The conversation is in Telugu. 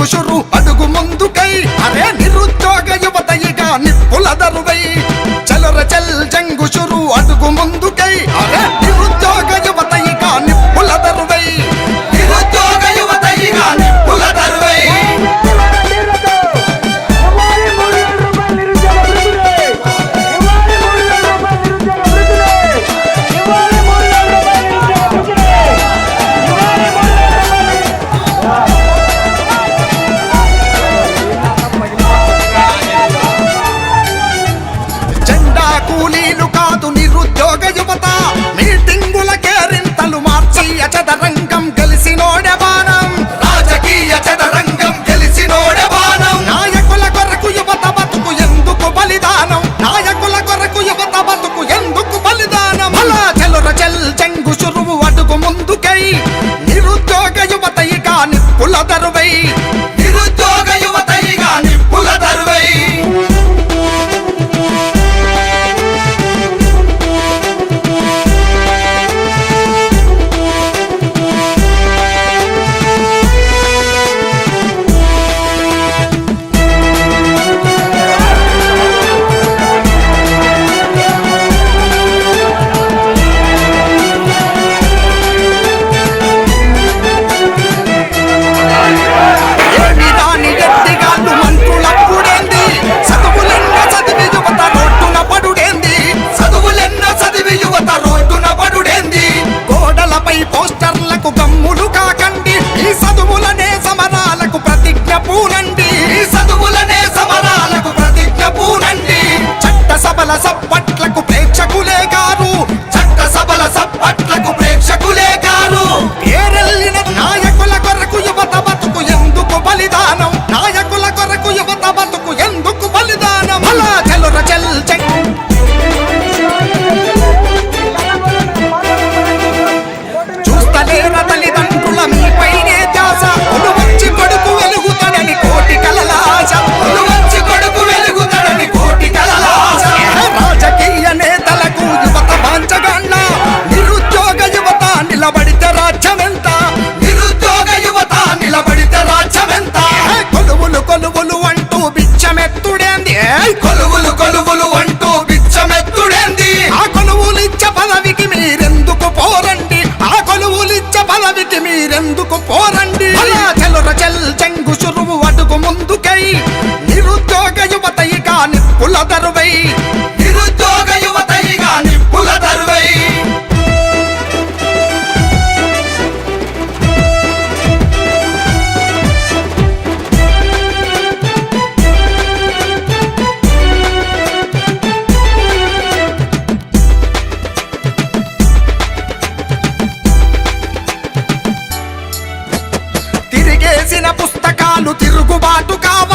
చెంగుషురు అడుగు ముందుకై అరే నిరుద్యోగ యువతయిగా నిప్పుల దరువై చలర చల్ చెంగుషురు అడుగు ముందుకై అరే నిరుద్యోగ యువతయిగా నిప్పుల దరువై నిరుద్యోగ యువతయిగా నిప్పుల దరువై కూలీలు కాదు నిరుద్యోగ యువత మీటింగుల కేరింతలు మార్చి చదరంగం గెలిసినోడే బాణం రాజకీయ చదరంగం గెలిసినోడే బాణం నాయకుల కొరకు యువత బతుకు ఎందుకు బలిదానం నాయకుల కొరకు యువత బతుకు ఎందుకు బలిదానం అలా చెలుర చెల్ చెంగుషురువు అడుగు ముందుకై నిరుద్యోగ యువతయిగా నిప్పుల దరువై నిరుద్యోగ యువతయిగా నిప్పుల దరువై పోస్టర్లకు గమ్ములు కాకండి ఈ చదువులనే సమరాలకు ప్రతిజ్ఞ పూనండి ఈ చదువులనే సమరాలకు ప్రతిజ్ఞ పూనండి చట్టసభల సప్పట్లకు ప్రేక్షకులే గారు చట్టసభల సప్పట్లకు ప్రేక్షకులే గారు పేరెళ్ళిన నాయకుల కొరకు యువత బతుకు ఎందుకు బలిదానం నాయకుల కొరకు యువత బతుకు ఎందుకు బలిదానం అలా చెలుర చెల్ తల్లిదండ్రుల మీపైనే ధ్యాస వచ్చి కొడుకు వెలుగుతాడని కోటి కలల ఆశ వచ్చి కొడుకు వెలుగుతాడని కోటి కలల ఆశ రాజకీయ నేతలకు యువత వాంచగాండ్ల నిరుద్యోగ యువత నిలబడితే రాజ్యమెంత నిరుద్యోగ యువత నిలబడితే రాజ్యమెంత కొలువులు కొలువులు అంటూ బిచ్చమెత్తుడేంది కొలువులు కొలువులు అంటూ బిచ్చమెత్తుడేంది ఆ కొలువులు ఇచ్చే పదవికి మీరెందుకు పోరండి ఆ కొలువులిచ్చే పదవికి మీరెందుకు పోరండి అలా చెలుర చెల్ చెంగుషురువు అడుగు ముందుకై నిరుద్యోగ యువతయిగా నిప్పుల దరువై నిరుద్యోగ యువతయిగా నిప్పుల దరువై తిరిగేసిన పుస్తకాలు తిరుగుబాటు కావ